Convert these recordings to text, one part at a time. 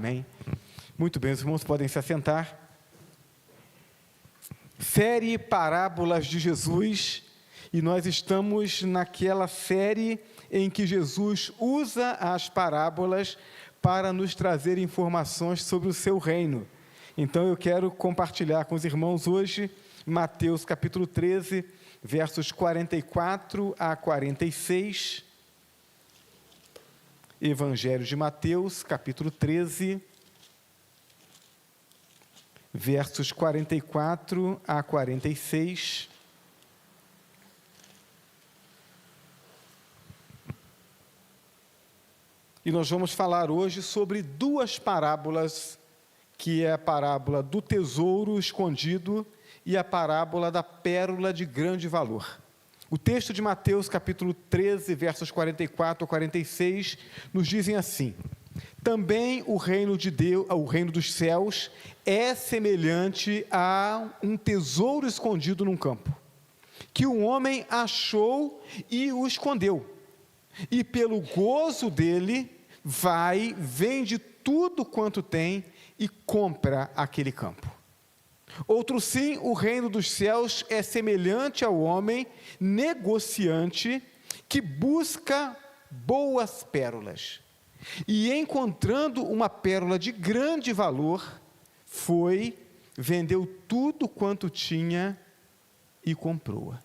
Amém. Muito bem, os irmãos podem se assentar. Série Parábolas de Jesus, e nós estamos naquela série em que Jesus usa as parábolas para nos trazer informações sobre o seu reino. Então eu quero compartilhar com os irmãos hoje Mateus capítulo 13, versos 44 a 46. Evangelho de Mateus, capítulo 13, versos 44 a 46. E nós vamos falar hoje sobre duas parábolas, que é a parábola do tesouro escondido e a parábola da pérola de grande valor. O texto de Mateus, capítulo 13, versos 44 a 46, nos dizem assim: também o reino de Deus, o reino dos céus, é semelhante a um tesouro escondido num campo, que um homem achou e o escondeu. E pelo gozo dele, vai, vende tudo quanto tem e compra aquele campo. Outro sim, o reino dos céus é semelhante ao homem negociante que busca boas pérolas. E encontrando uma pérola de grande valor, vendeu tudo quanto tinha e comprou-a.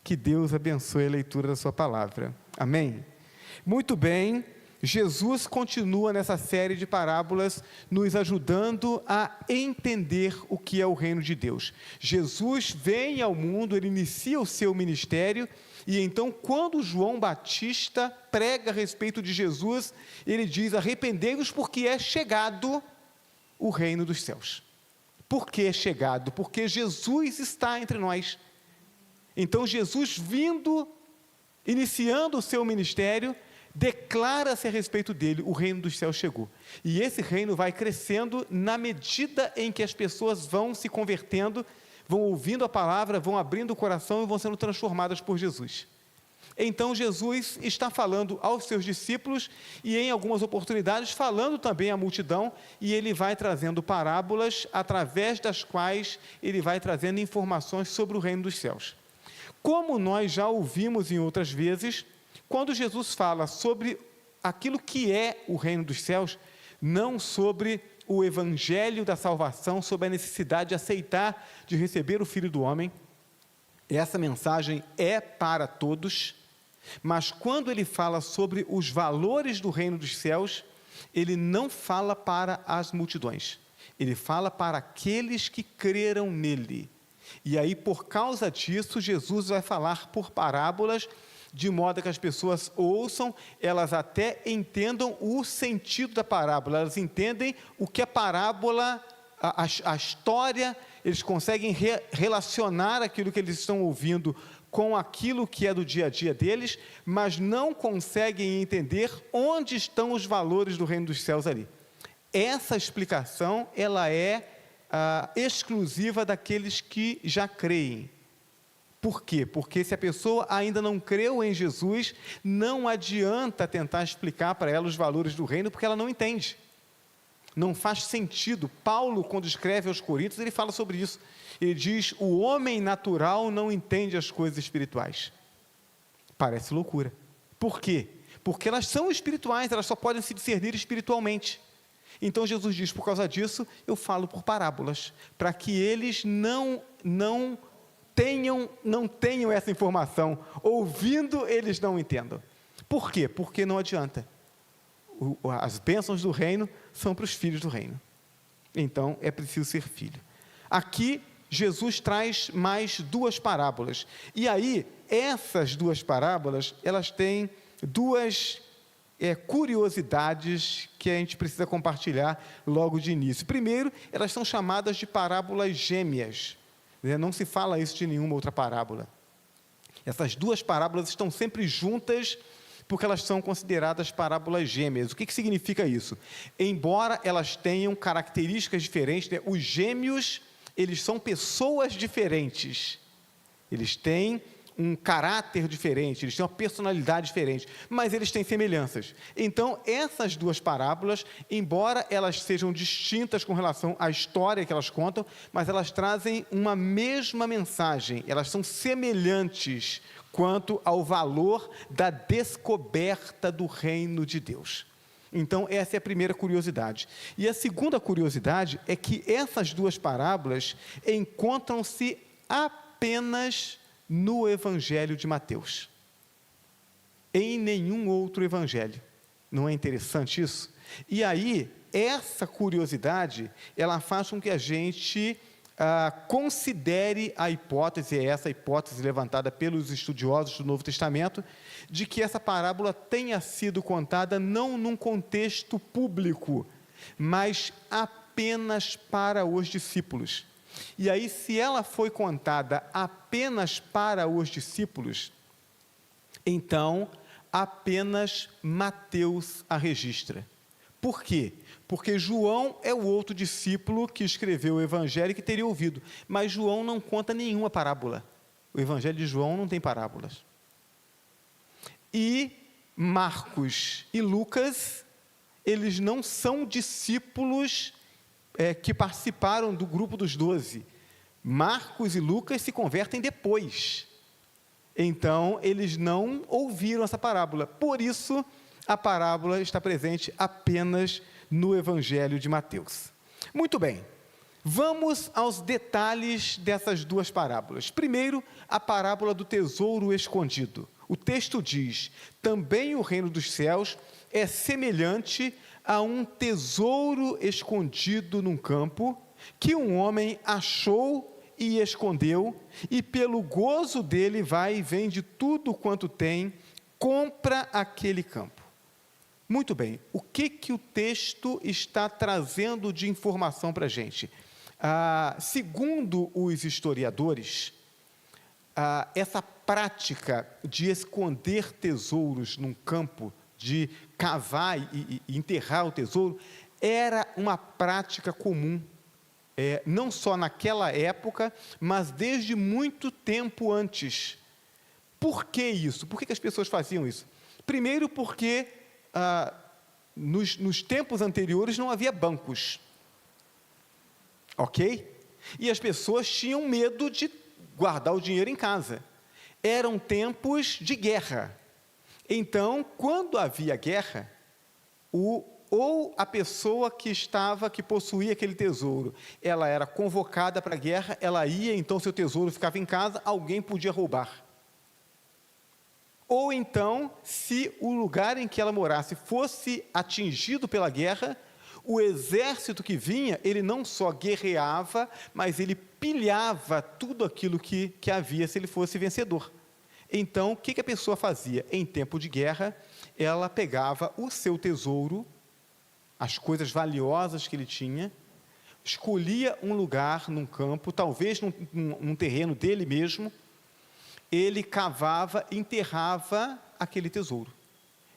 Que Deus abençoe a leitura da sua palavra. Amém? Muito bem. Jesus continua nessa série de parábolas, nos ajudando a entender o que é o reino de Deus. Jesus vem ao mundo, ele inicia o seu ministério, e então quando João Batista prega a respeito de Jesus, ele diz: arrependei-vos porque é chegado o reino dos céus. Por que é chegado? Porque Jesus está entre nós. Então Jesus iniciando o seu ministério, declara-se a respeito dele: o reino dos céus chegou. E esse reino vai crescendo na medida em que as pessoas vão se convertendo, vão ouvindo a palavra, vão abrindo o coração e vão sendo transformadas por Jesus. Então Jesus está falando aos seus discípulos e em algumas oportunidades falando também à multidão, e ele vai trazendo parábolas através das quais ele vai trazendo informações sobre o reino dos céus. Como nós já ouvimos em outras vezes, quando Jesus fala sobre aquilo que é o reino dos céus, não sobre o evangelho da salvação, sobre a necessidade de aceitar, de receber o Filho do Homem, essa mensagem é para todos, mas quando ele fala sobre os valores do reino dos céus, ele não fala para as multidões, ele fala para aqueles que creram nele. E aí, por causa disso, Jesus vai falar por parábolas, de modo que as pessoas ouçam, elas até entendam o sentido da parábola, elas entendem o que a parábola, a história, eles conseguem relacionar aquilo que eles estão ouvindo com aquilo que é do dia a dia deles, mas não conseguem entender onde estão os valores do reino dos céus ali. Essa explicação, ela é exclusiva daqueles que já creem. Por quê? Porque se a pessoa ainda não creu em Jesus, não adianta tentar explicar para ela os valores do reino, porque ela não entende. Não faz sentido. Paulo, quando escreve aos Coríntios, ele fala sobre isso. Ele diz: o homem natural não entende as coisas espirituais. Parece loucura. Por quê? Porque elas são espirituais, elas só podem se discernir espiritualmente. Então Jesus diz: por causa disso, eu falo por parábolas, para que eles não tenham essa informação, ouvindo eles não entendam. Por quê? Porque não adianta. As bênçãos do reino são para os filhos do reino. Então é preciso ser filho. Aqui Jesus traz mais duas parábolas. E aí, essas duas parábolas, elas têm duas curiosidades que a gente precisa compartilhar logo de início. Primeiro, elas são chamadas de parábolas gêmeas. Não se fala isso de nenhuma outra parábola. Essas duas parábolas estão sempre juntas, porque elas são consideradas parábolas gêmeas. O que significa isso? Embora elas tenham características diferentes, os gêmeos, eles são pessoas diferentes. Eles têm um caráter diferente, eles têm uma personalidade diferente, mas eles têm semelhanças. Então, essas duas parábolas, embora elas sejam distintas com relação à história que elas contam, mas elas trazem uma mesma mensagem, elas são semelhantes quanto ao valor da descoberta do reino de Deus. Então, essa é a primeira curiosidade. E a segunda curiosidade é que essas duas parábolas encontram-se apenas no Evangelho de Mateus. Em nenhum outro evangelho. Não é interessante isso? E aí, essa curiosidade, ela faz com que a gente considere a hipótese, essa hipótese levantada pelos estudiosos do Novo Testamento, de que essa parábola tenha sido contada não num contexto público, mas apenas para os discípulos. E aí, se ela foi contada apenas para os discípulos, então apenas Mateus a registra. Por quê? Porque João é o outro discípulo que escreveu o evangelho que teria ouvido, mas João não conta nenhuma parábola. O evangelho de João não tem parábolas. E Marcos e Lucas, eles não são discípulos que participaram do grupo dos 12. Marcos e Lucas se convertem depois. Então, eles não ouviram essa parábola. Por isso, a parábola está presente apenas no Evangelho de Mateus. Muito bem, vamos aos detalhes dessas duas parábolas. Primeiro, a parábola do tesouro escondido. O texto diz: também o reino dos céus é semelhante a um tesouro escondido num campo, que um homem achou e escondeu, e pelo gozo dele vai e vende tudo quanto tem, compra aquele campo. Muito bem, o que o texto está trazendo de informação para a gente? Segundo os historiadores, essa prática de esconder tesouros num campo, de cavar e enterrar o tesouro, era uma prática comum, não só naquela época, mas desde muito tempo antes. Por que isso? Por que as pessoas faziam isso? Primeiro porque nos tempos anteriores não havia bancos, ok? E as pessoas tinham medo de guardar o dinheiro em casa. Eram tempos de guerra. Então, quando havia guerra, ou a pessoa que possuía aquele tesouro, ela era convocada para a guerra, ela ia, então seu tesouro ficava em casa, alguém podia roubar. Ou então, se o lugar em que ela morasse fosse atingido pela guerra, o exército que vinha, ele não só guerreava, mas ele pilhava tudo aquilo que havia se ele fosse vencedor. Então, o que a pessoa fazia? Em tempo de guerra, ela pegava o seu tesouro, as coisas valiosas que ele tinha, escolhia um lugar num campo, talvez num terreno dele mesmo, ele cavava, enterrava aquele tesouro.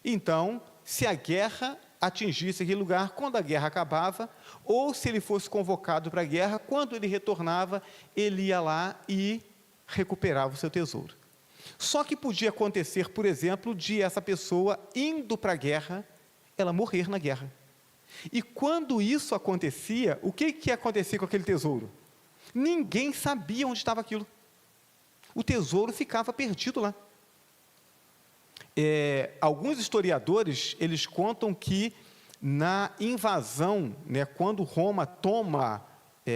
Então, se a guerra atingisse aquele lugar, quando a guerra acabava, ou se ele fosse convocado para a guerra, quando ele retornava, ele ia lá e recuperava o seu tesouro. Só que podia acontecer, por exemplo, de essa pessoa indo para a guerra, ela morrer na guerra. E quando isso acontecia, o que acontecia com aquele tesouro? Ninguém sabia onde estava aquilo. O tesouro ficava perdido lá. Alguns historiadores, eles contam que na invasão, quando Roma toma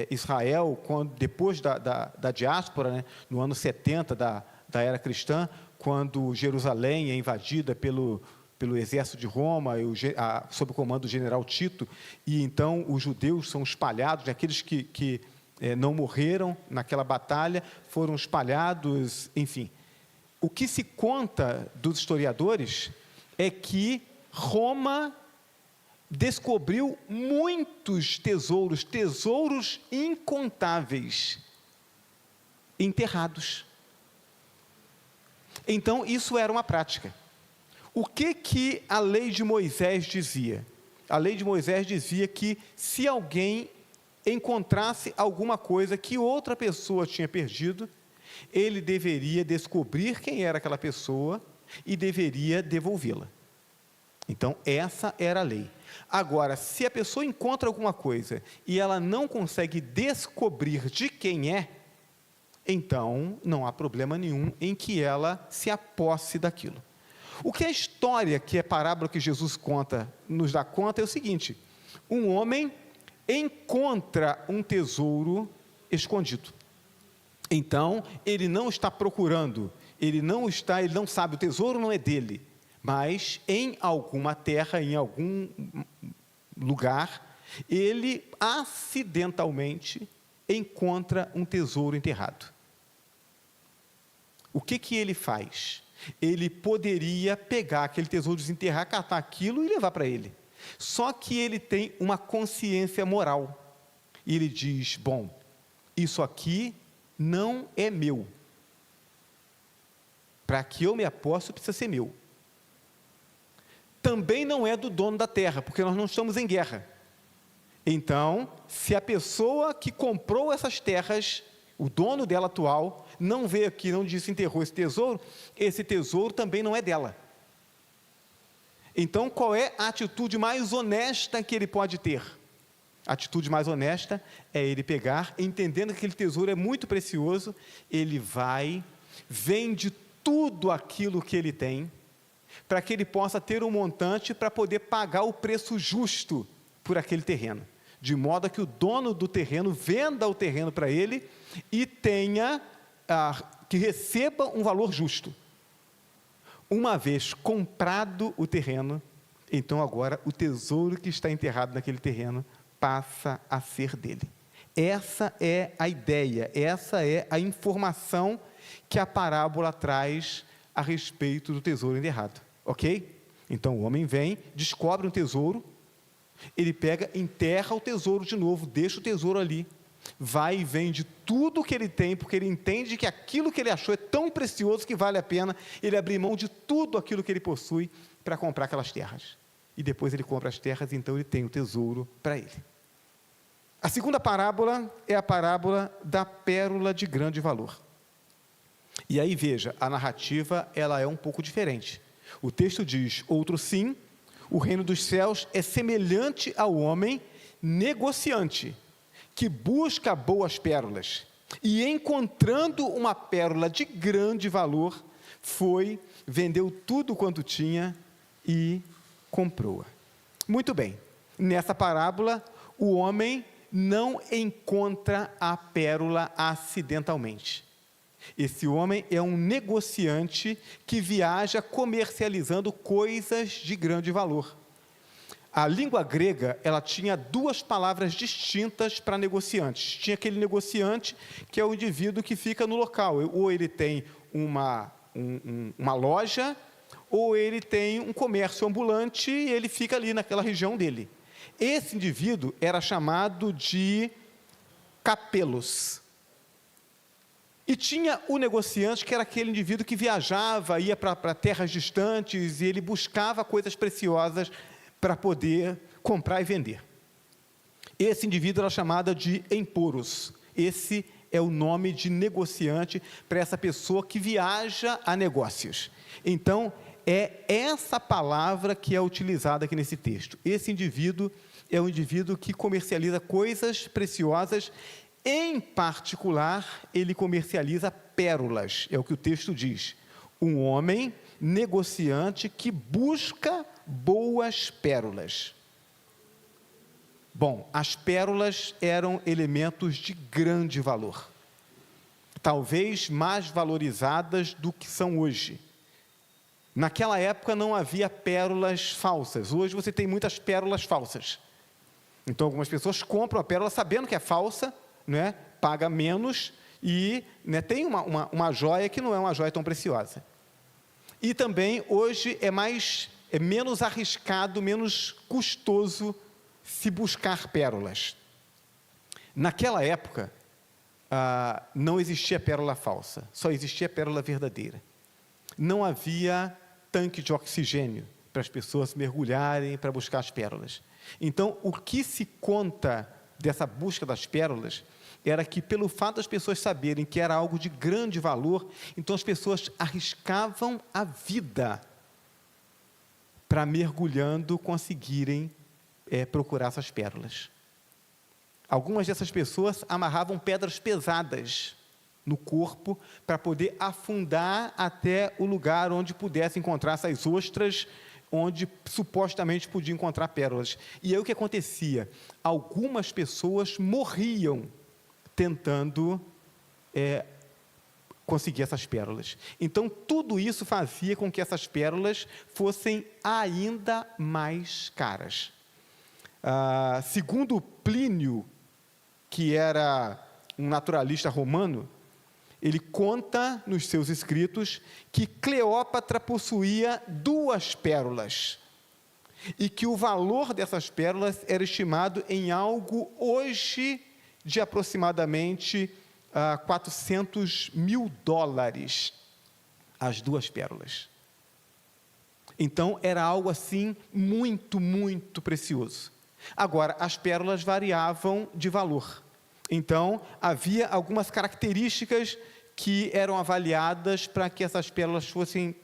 Israel, depois da diáspora, no ano 70 da era cristã, quando Jerusalém é invadida pelo exército de Roma, sob o comando do general Tito, e então os judeus são espalhados, aqueles que não morreram naquela batalha, foram espalhados, enfim. O que se conta dos historiadores é que Roma descobriu muitos tesouros incontáveis, enterrados. Então, isso era uma prática. O que a lei de Moisés dizia? A lei de Moisés dizia que se alguém encontrasse alguma coisa que outra pessoa tinha perdido, ele deveria descobrir quem era aquela pessoa e deveria devolvê-la. Então, essa era a lei. Agora, se a pessoa encontra alguma coisa e ela não consegue descobrir de quem é, então não há problema nenhum em que ela se aposse daquilo. O que a história, que é a parábola que Jesus conta, nos dá conta é o seguinte: um homem encontra um tesouro escondido. Então, ele não está procurando, ele não sabe, o tesouro não é dele, mas em alguma terra, em algum lugar, ele acidentalmente encontra um tesouro enterrado. O que ele faz? Ele poderia pegar aquele tesouro, desenterrar, catar aquilo e levar para ele. Só que ele tem uma consciência moral. E ele diz: bom, isso aqui não é meu. Para que eu me aposse, precisa ser meu. Também não é do dono da terra, porque nós não estamos em guerra. Então, se a pessoa que comprou essas terras, o dono dela atual, não veio aqui, não desenterrou esse tesouro também não é dela. Então, qual é a atitude mais honesta que ele pode ter? A atitude mais honesta é ele pegar, entendendo que aquele tesouro é muito precioso, ele vai, vende tudo aquilo que ele tem, para que ele possa ter um montante para poder pagar o preço justo por aquele terreno, de modo que o dono do terreno venda o terreno para ele e que receba um valor justo. Uma vez comprado o terreno, então agora o tesouro que está enterrado naquele terreno passa a ser dele. Essa é a ideia, essa é a informação que a parábola traz a respeito do tesouro enterrado, ok? Então o homem vem, descobre um tesouro, ele pega, enterra o tesouro de novo, deixa o tesouro ali, vai e vende tudo o que ele tem, porque ele entende que aquilo que ele achou é tão precioso que vale a pena ele abrir mão de tudo aquilo que ele possui para comprar aquelas terras. E depois ele compra as terras, e então ele tem o tesouro para ele. A segunda parábola é a parábola da pérola de grande valor. E aí veja, a narrativa ela é um pouco diferente. O texto diz: outro sim, o reino dos céus é semelhante ao homem negociante, que busca boas pérolas, e encontrando uma pérola de grande valor, vendeu tudo quanto tinha e comprou-a. Muito bem, nessa parábola, o homem não encontra a pérola acidentalmente. Esse homem é um negociante que viaja comercializando coisas de grande valor. A língua grega, ela tinha duas palavras distintas para negociantes. Tinha aquele negociante que é o indivíduo que fica no local, ou ele tem uma loja, ou ele tem um comércio ambulante e ele fica ali naquela região dele. Esse indivíduo era chamado de capelos. E tinha o negociante, que era aquele indivíduo que viajava, ia para terras distantes, e ele buscava coisas preciosas para poder comprar e vender. Esse indivíduo era chamado de emporos. Esse é o nome de negociante para essa pessoa que viaja a negócios. Então, é essa palavra que é utilizada aqui nesse texto. Esse indivíduo é um indivíduo que comercializa coisas preciosas. Em particular, ele comercializa pérolas, é o que o texto diz. Um homem negociante que busca boas pérolas. Bom, as pérolas eram elementos de grande valor, talvez mais valorizadas do que são hoje. Naquela época não havia pérolas falsas, hoje você tem muitas pérolas falsas. Então algumas pessoas compram a pérola sabendo que é falsa, né? Paga menos e, né, tem uma joia que não é uma joia tão preciosa. E também hoje é menos arriscado, menos custoso se buscar pérolas. Naquela época, não existia pérola falsa, só existia pérola verdadeira. Não havia tanque de oxigênio para as pessoas mergulharem para buscar as pérolas. Então, o que se conta dessa busca das pérolas era que, pelo fato das pessoas saberem que era algo de grande valor, então as pessoas arriscavam a vida para, mergulhando, conseguirem procurar essas pérolas. Algumas dessas pessoas amarravam pedras pesadas no corpo para poder afundar até o lugar onde pudesse encontrar essas ostras, onde supostamente podia encontrar pérolas. E aí o que acontecia? Algumas pessoas morriam tentando conseguir essas pérolas. Então, tudo isso fazia com que essas pérolas fossem ainda mais caras. Segundo Plínio, que era um naturalista romano, ele conta nos seus escritos que Cleópatra possuía 2 pérolas e que o valor dessas pérolas era estimado em algo hoje de aproximadamente $400 mil, as 2 pérolas. Então, era algo assim muito, muito precioso. Agora, as pérolas variavam de valor. Então, havia algumas características que eram avaliadas para que essas pérolas fossem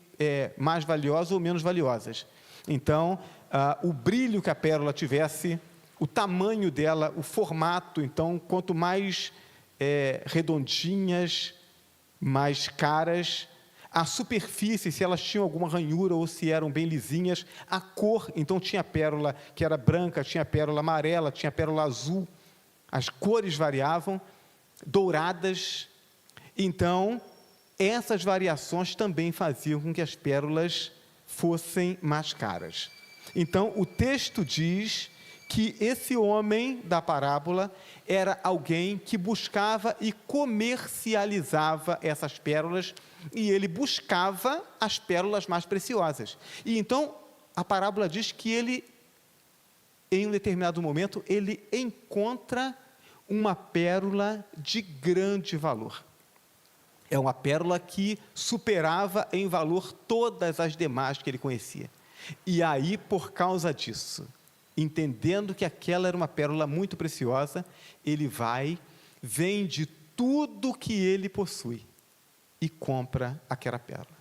mais valiosas ou menos valiosas. Então, o brilho que a pérola tivesse, o tamanho dela, o formato. Então, quanto mais redondinhas, mais caras. A superfície, se elas tinham alguma ranhura ou se eram bem lisinhas. A cor, então tinha pérola que era branca, tinha pérola amarela, tinha pérola azul. As cores variavam, douradas. Então, essas variações também faziam com que as pérolas fossem mais caras. Então, o texto diz que esse homem da parábola era alguém que buscava e comercializava essas pérolas, e ele buscava as pérolas mais preciosas. E então, a parábola diz que ele, em um determinado momento, ele encontra uma pérola de grande valor. É uma pérola que superava em valor todas as demais que ele conhecia. E aí, por causa disso, entendendo que aquela era uma pérola muito preciosa, ele vende tudo que ele possui e compra aquela pérola.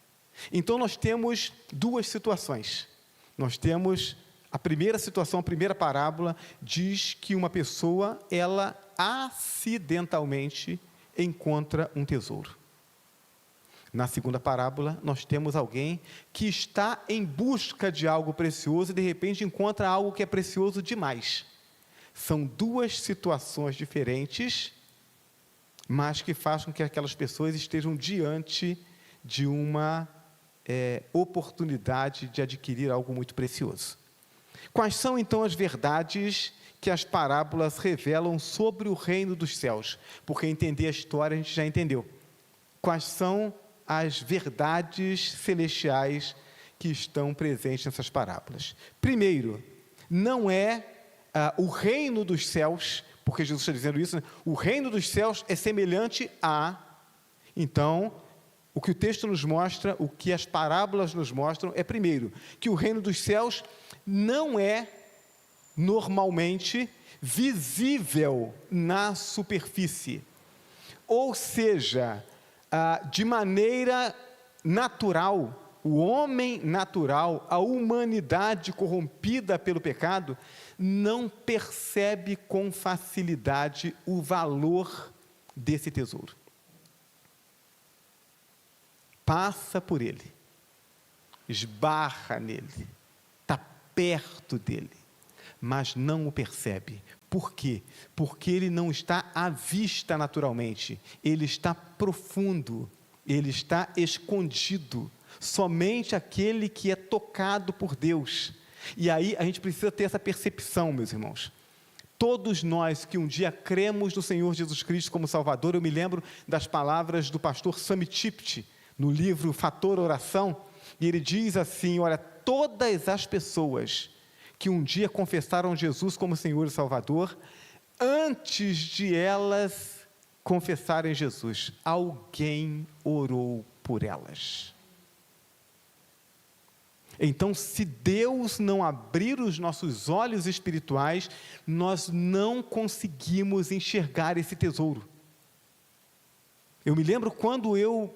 Então, nós temos 2 situações. Nós temos a primeira situação, a primeira parábola, diz que uma pessoa, ela acidentalmente encontra um tesouro. Na segunda parábola, nós temos alguém que está em busca de algo precioso e, de repente, encontra algo que é precioso demais. São 2 situações diferentes, mas que fazem com que aquelas pessoas estejam diante de uma oportunidade de adquirir algo muito precioso. Quais são, então, as verdades que as parábolas revelam sobre o reino dos céus? Porque entender a história a gente já entendeu. Quais são as verdades celestiais que estão presentes nessas parábolas? Primeiro, não é o reino dos céus, porque Jesus está dizendo isso, né? O reino dos céus é semelhante a... Então, o que o texto nos mostra, o que as parábolas nos mostram, é primeiro, que o reino dos céus não é normalmente visível na superfície. Ou seja, de maneira natural, o homem natural, a humanidade corrompida pelo pecado, não percebe com facilidade o valor desse tesouro. Passa por ele, esbarra nele, está perto dele, mas não o percebe. Por quê? Porque ele não está à vista naturalmente, ele está profundo, ele está escondido. Somente aquele que é tocado por Deus. E aí a gente precisa ter essa percepção, meus irmãos. Todos nós que um dia cremos no Senhor Jesus Cristo como Salvador, eu me lembro das palavras do pastor Sami Tipti, no livro Fator Oração, e ele diz assim, olha, todas as pessoas que um dia confessaram Jesus como Senhor e Salvador, antes de elas confessarem Jesus, alguém orou por elas. Então, se Deus não abrir os nossos olhos espirituais, nós não conseguimos enxergar esse tesouro. Eu me lembro quando eu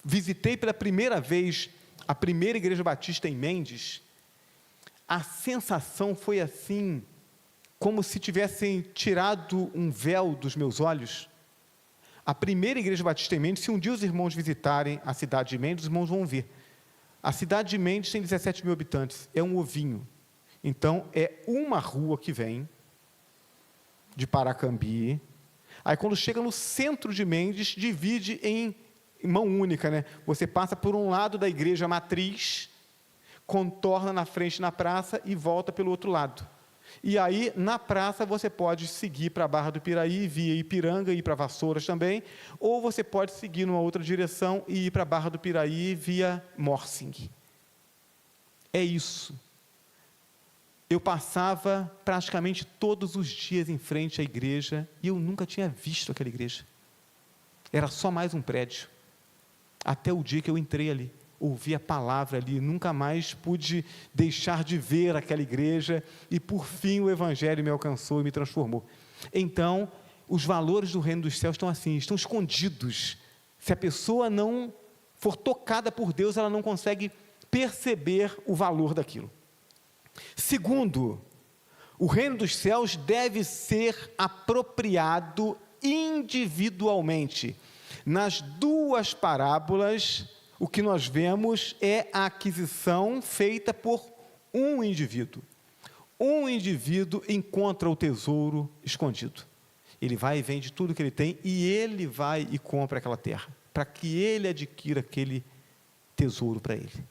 visitei pela primeira vez a primeira igreja batista em Mendes, a sensação foi assim, como se tivessem tirado um véu dos meus olhos. A primeira igreja batista em Mendes, se um dia os irmãos visitarem a cidade de Mendes, os irmãos vão ver. A cidade de Mendes tem 17 mil habitantes, é um ovinho. Então, é uma rua que vem de Paracambi. Aí, quando chega no centro de Mendes, divide em mão única, né? Você passa por um lado da igreja matriz, contorna na frente na praça e volta pelo outro lado. E aí, na praça, você pode seguir para a Barra do Piraí, via Ipiranga, e ir para Vassouras também, ou você pode seguir numa outra direção e ir para a Barra do Piraí via Morsing. É isso. Eu passava praticamente todos os dias em frente à igreja e eu nunca tinha visto aquela igreja. Era só mais um prédio. Até o dia que eu entrei ali, ouvi a palavra ali, nunca mais pude deixar de ver aquela igreja e por fim o evangelho me alcançou e me transformou. Então, os valores do reino dos céus estão assim, estão escondidos. Se a pessoa não for tocada por Deus, ela não consegue perceber o valor daquilo. Segundo, o reino dos céus deve ser apropriado individualmente. Nas duas parábolas, o que nós vemos é a aquisição feita por um indivíduo. Um indivíduo encontra o tesouro escondido. Ele vai e vende tudo que ele tem e ele vai e compra aquela terra, para que ele adquira aquele tesouro para ele.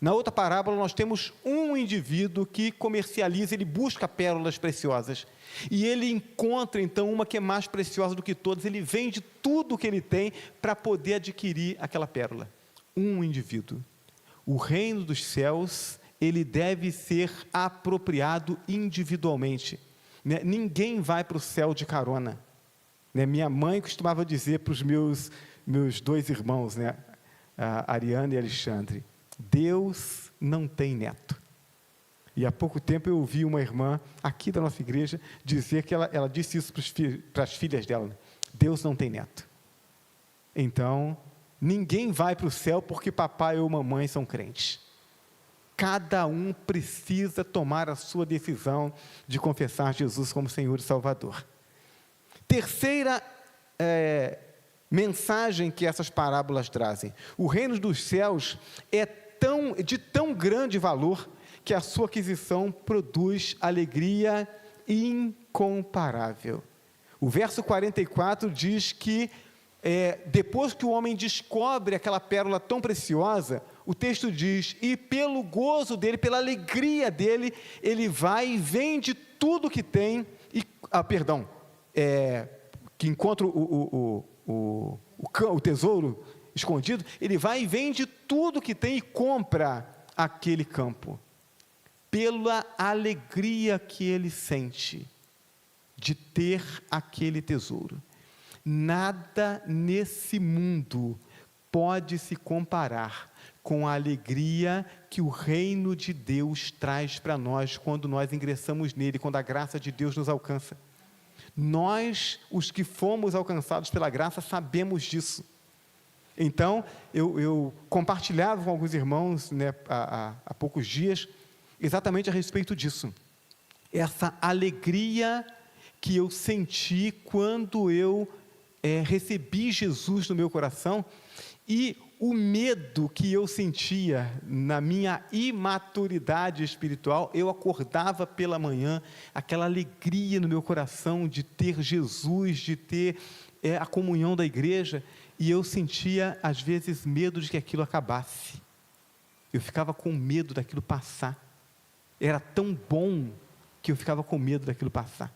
Na outra parábola, nós temos um indivíduo que comercializa, ele busca pérolas preciosas, e ele encontra, então, uma que é mais preciosa do que todas, ele vende tudo o que ele tem para poder adquirir aquela pérola. Um indivíduo. O reino dos céus, ele deve ser apropriado individualmente, né? Ninguém vai para o céu de carona, né? Minha mãe costumava dizer para os meus dois irmãos, né? A Ariana e Alexandre, Deus não tem neto. E há pouco tempo eu ouvi uma irmã aqui da nossa igreja dizer que ela disse isso para as filhas dela, né? Deus não tem neto. Então, ninguém vai para o céu porque papai ou mamãe são crentes. Cada um precisa tomar a sua decisão de confessar Jesus como Senhor e Salvador. Terceira mensagem que essas parábolas trazem: o reino dos céus é de tão grande valor que a sua aquisição produz alegria incomparável. O verso 44 diz que depois que o homem descobre aquela pérola tão preciosa, o texto diz, e pelo gozo dele, pela alegria dele, ele vai e vende tudo que tem, que encontra o tesouro escondido, ele vai e vende tudo que tem e compra aquele campo, pela alegria que ele sente de ter aquele tesouro. Nada nesse mundo pode se comparar com a alegria que o reino de Deus traz para nós quando nós ingressamos nele, quando a graça de Deus nos alcança. Nós, os que fomos alcançados pela graça, sabemos disso. Então, eu compartilhava com alguns irmãos, né, há poucos dias, exatamente a respeito disso. Essa alegria que eu senti quando eu recebi Jesus no meu coração, e o medo que eu sentia na minha imaturidade espiritual. Eu acordava pela manhã, aquela alegria no meu coração de ter Jesus, de ter a comunhão da igreja, e eu sentia às vezes medo de que aquilo acabasse. Eu ficava com medo daquilo passar. Era tão bom que eu ficava com medo daquilo passar.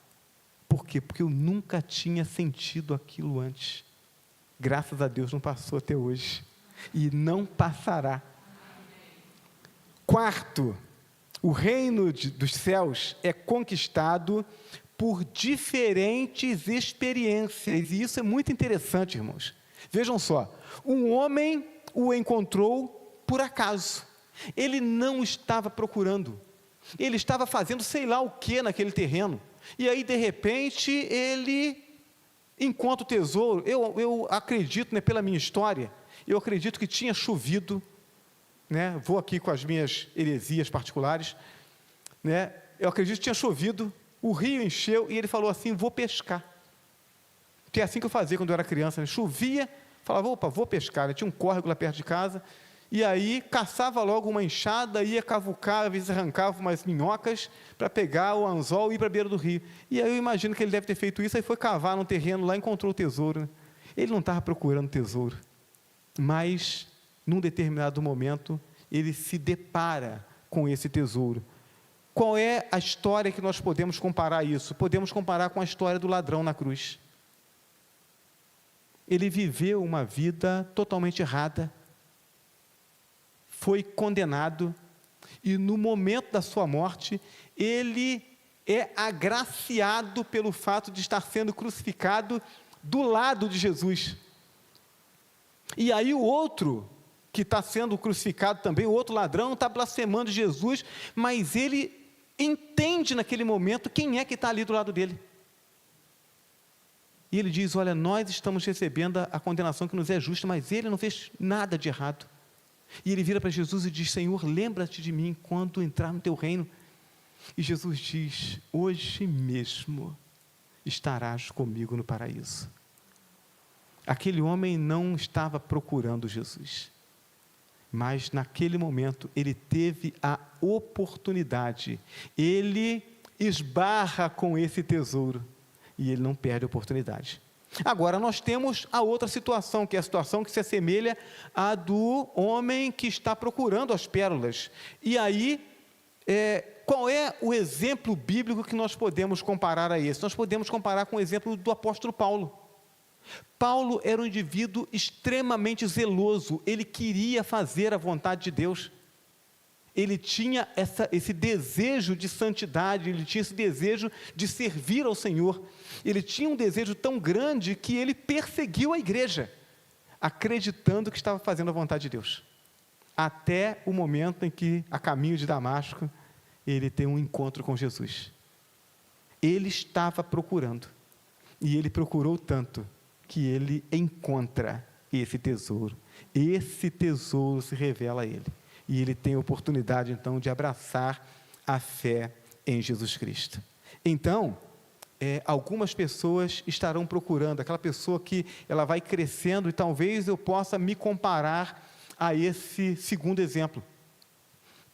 Por quê? Porque eu nunca tinha sentido aquilo antes. Graças a Deus não passou até hoje. E não passará. Quarto, o reino dos céus é conquistado por diferentes experiências. E isso é muito interessante, irmãos. Vejam só, um homem o encontrou por acaso. Ele não estava procurando. Ele estava fazendo sei lá o que naquele terreno. E aí, de repente, ele encontra o tesouro. Eu acredito, né, pela minha história, eu acredito que tinha chovido, né, vou aqui com as minhas heresias particulares, né, eu acredito que tinha chovido, o rio encheu e ele falou assim: vou pescar. Que é assim que eu fazia quando eu era criança, né? Chovia, falava, opa, vou pescar, né? Tinha um córrego lá perto de casa, e aí caçava logo uma enxada, ia cavucar, às vezes arrancava umas minhocas para pegar o anzol e ir para a beira do rio. E aí eu imagino que ele deve ter feito isso, aí foi cavar no terreno lá e encontrou o tesouro, né? Ele não estava procurando tesouro, mas num determinado momento ele se depara com esse tesouro. Qual é a história que nós podemos comparar isso? Podemos comparar com a história do ladrão na cruz. Ele viveu uma vida totalmente errada, foi condenado, e no momento da sua morte, ele é agraciado pelo fato de estar sendo crucificado do lado de Jesus. E aí o outro, que está sendo crucificado também, o outro ladrão, está blasfemando Jesus, mas ele entende naquele momento quem é que está ali do lado dele. E ele diz: olha, nós estamos recebendo a condenação que nos é justa, mas ele não fez nada de errado. E ele vira para Jesus e diz: Senhor, lembra-te de mim quando entrar no teu reino. E Jesus diz: hoje mesmo estarás comigo no paraíso. Aquele homem não estava procurando Jesus, mas naquele momento ele teve a oportunidade, ele esbarra com esse tesouro, e ele não perde a oportunidade. Agora nós temos a outra situação, que é a situação que se assemelha à do homem que está procurando as pérolas. E aí, qual é o exemplo bíblico que nós podemos comparar a esse? Nós podemos comparar com o exemplo do apóstolo Paulo. Paulo era um indivíduo extremamente zeloso, ele queria fazer a vontade de Deus. Ele tinha esse desejo de santidade, ele tinha esse desejo de servir ao Senhor. Ele tinha um desejo tão grande que ele perseguiu a igreja, acreditando que estava fazendo a vontade de Deus. Até o momento em que, a caminho de Damasco, ele tem um encontro com Jesus. Ele estava procurando, e ele procurou tanto, que ele encontra esse tesouro. Esse tesouro se revela a ele. E ele tem a oportunidade, então, de abraçar a fé em Jesus Cristo. Então, algumas pessoas estarão procurando, aquela pessoa que ela vai crescendo, e talvez eu possa me comparar a esse segundo exemplo.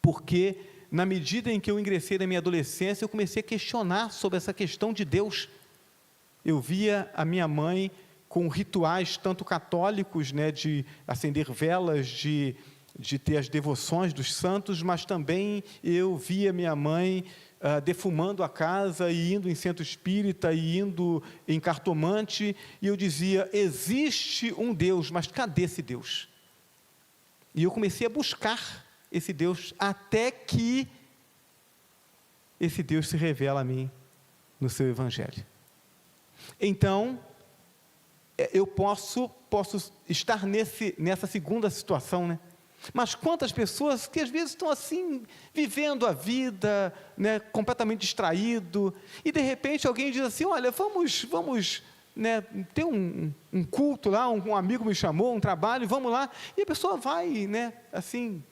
Porque, na medida em que eu ingressei na minha adolescência, eu comecei a questionar sobre essa questão de Deus. Eu via a minha mãe com rituais, tanto católicos, né, de acender velas, de ter as devoções dos santos, mas também eu via minha mãe defumando a casa, e indo em centro espírita, e indo em cartomante, e eu dizia: existe um Deus, mas cadê esse Deus? E eu comecei a buscar esse Deus, até que esse Deus se revela a mim no seu Evangelho. Então, eu posso estar nessa segunda situação, né? Mas quantas pessoas que às vezes estão assim, vivendo a vida, né, completamente distraído, e de repente alguém diz assim: olha, vamos né, ter um culto lá, um amigo me chamou, um trabalho, vamos lá, e a pessoa vai, né, assim,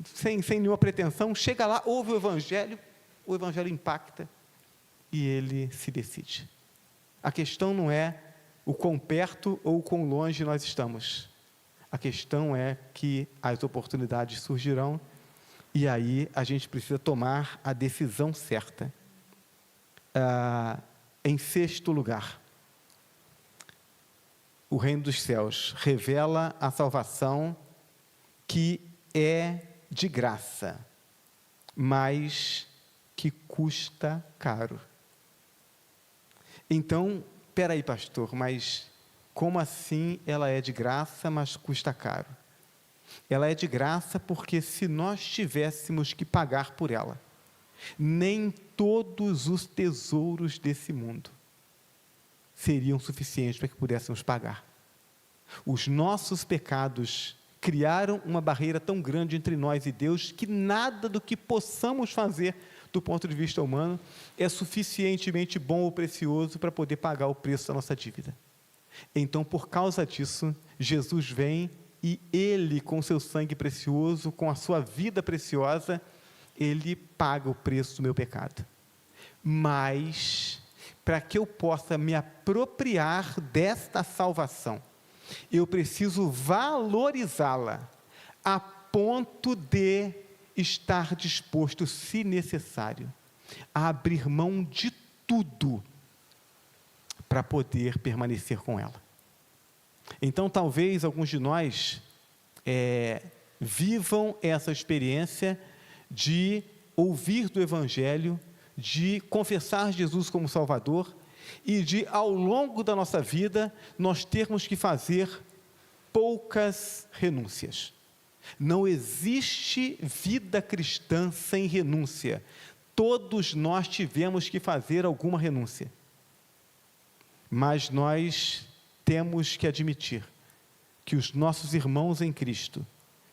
sem nenhuma pretensão, chega lá, ouve o Evangelho impacta, e ele se decide. A questão não é o quão perto ou o quão longe nós estamos. A questão é que as oportunidades surgirão, e aí a gente precisa tomar a decisão certa. Em sexto lugar, o reino dos céus revela a salvação que é de graça, mas que custa caro. Então, espera aí, pastor, mas como assim ela é de graça, mas custa caro? Ela é de graça porque, se nós tivéssemos que pagar por ela, nem todos os tesouros desse mundo seriam suficientes para que pudéssemos pagar. Os nossos pecados criaram uma barreira tão grande entre nós e Deus, que nada do que possamos fazer, do ponto de vista humano, é suficientemente bom ou precioso para poder pagar o preço da nossa dívida. Então, por causa disso, Jesus vem e Ele, com seu sangue precioso, com a sua vida preciosa, Ele paga o preço do meu pecado. Mas, para que eu possa me apropriar desta salvação, eu preciso valorizá-la a ponto de estar disposto, se necessário, a abrir mão de tudo para poder permanecer com ela. Então, talvez alguns de nós vivam essa experiência de ouvir do Evangelho, de confessar Jesus como Salvador e de, ao longo da nossa vida, nós termos que fazer poucas renúncias. Não existe vida cristã sem renúncia. Todos nós tivemos que fazer alguma renúncia. Mas nós temos que admitir que os nossos irmãos em Cristo,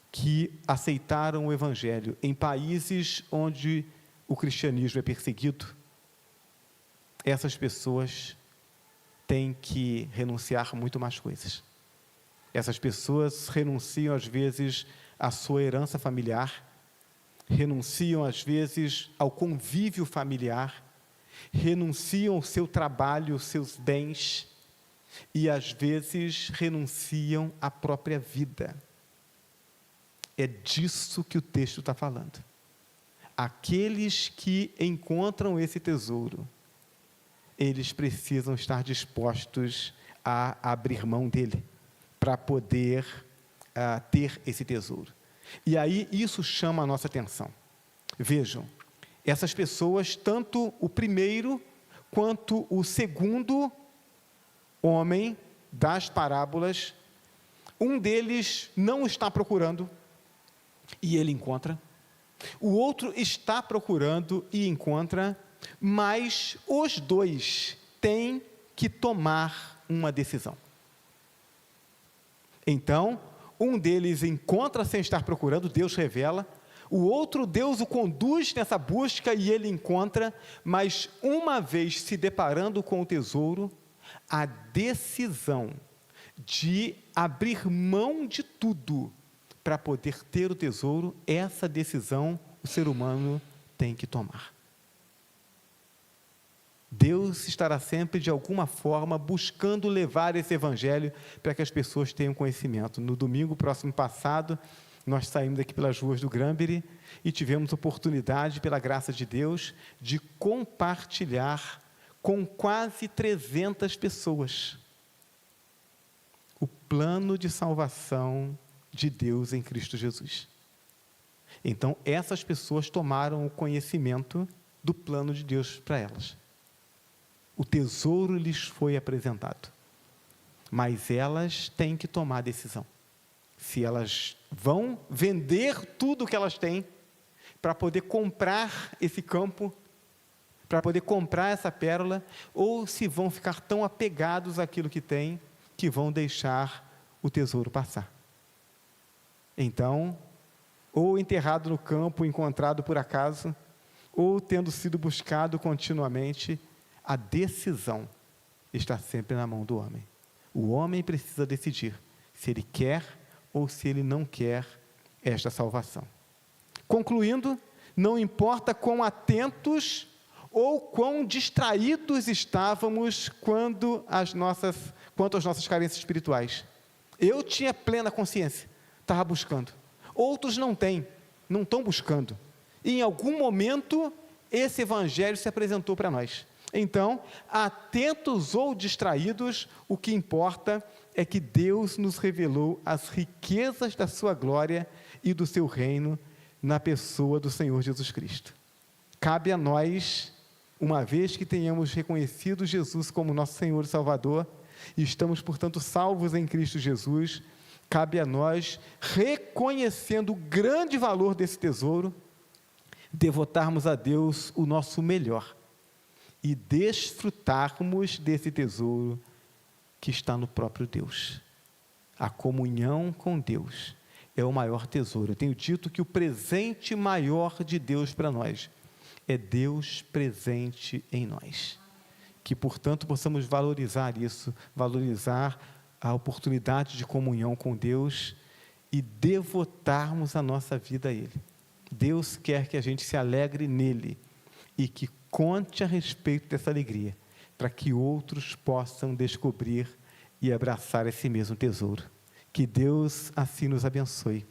que aceitaram o Evangelho em países onde o cristianismo é perseguido, essas pessoas têm que renunciar muito mais coisas. Essas pessoas renunciam, às vezes, à sua herança familiar, renunciam, às vezes, ao convívio familiar, renunciam ao seu trabalho, aos seus bens, e, às vezes, renunciam à própria vida. É disso que o texto está falando. Aqueles que encontram esse tesouro, eles precisam estar dispostos a abrir mão dele, para poder ter esse tesouro. E aí isso chama a nossa atenção. Vejam, essas pessoas, tanto o primeiro quanto o segundo homem das parábolas, um deles não está procurando e ele encontra, o outro está procurando e encontra, mas os dois têm que tomar uma decisão. Então, um deles encontra sem estar procurando, Deus revela, o outro, Deus o conduz nessa busca e ele encontra, mas uma vez se deparando com o tesouro, a decisão de abrir mão de tudo para poder ter o tesouro, essa decisão o ser humano tem que tomar. Deus estará sempre, de alguma forma, buscando levar esse evangelho para que as pessoas tenham conhecimento. No domingo próximo passado, nós saímos aqui pelas ruas do Granbury e tivemos oportunidade, pela graça de Deus, de compartilhar com quase 300 pessoas o plano de salvação de Deus em Cristo Jesus. Então, essas pessoas tomaram o conhecimento do plano de Deus para elas. O tesouro lhes foi apresentado, mas elas têm que tomar a decisão. Se elas vão vender tudo o que elas têm para poder comprar esse campo, para poder comprar essa pérola, ou se vão ficar tão apegados àquilo que têm, que vão deixar o tesouro passar. Então, ou enterrado no campo, encontrado por acaso, ou tendo sido buscado continuamente, a decisão está sempre na mão do homem. O homem precisa decidir se ele quer ou se ele não quer esta salvação. Concluindo, não importa quão atentos ou quão distraídos estávamos quanto às nossas carências espirituais. Eu tinha plena consciência, estava buscando. Outros não têm, não estão buscando. E em algum momento, esse evangelho se apresentou para nós. Então, atentos ou distraídos, o que importa é que Deus nos revelou as riquezas da sua glória e do seu reino na pessoa do Senhor Jesus Cristo. Cabe a nós, uma vez que tenhamos reconhecido Jesus como nosso Senhor e Salvador, e estamos, portanto, salvos em Cristo Jesus, cabe a nós, reconhecendo o grande valor desse tesouro, devotarmos a Deus o nosso melhor e desfrutarmos desse tesouro que está no próprio Deus. A comunhão com Deus é o maior tesouro. Eu tenho dito que o presente maior de Deus para nós é Deus presente em nós. Que, portanto, possamos valorizar isso, valorizar a oportunidade de comunhão com Deus e devotarmos a nossa vida a Ele. Deus quer que a gente se alegre nele e que conte a respeito dessa alegria, para que outros possam descobrir e abraçar esse mesmo tesouro. Que Deus assim nos abençoe.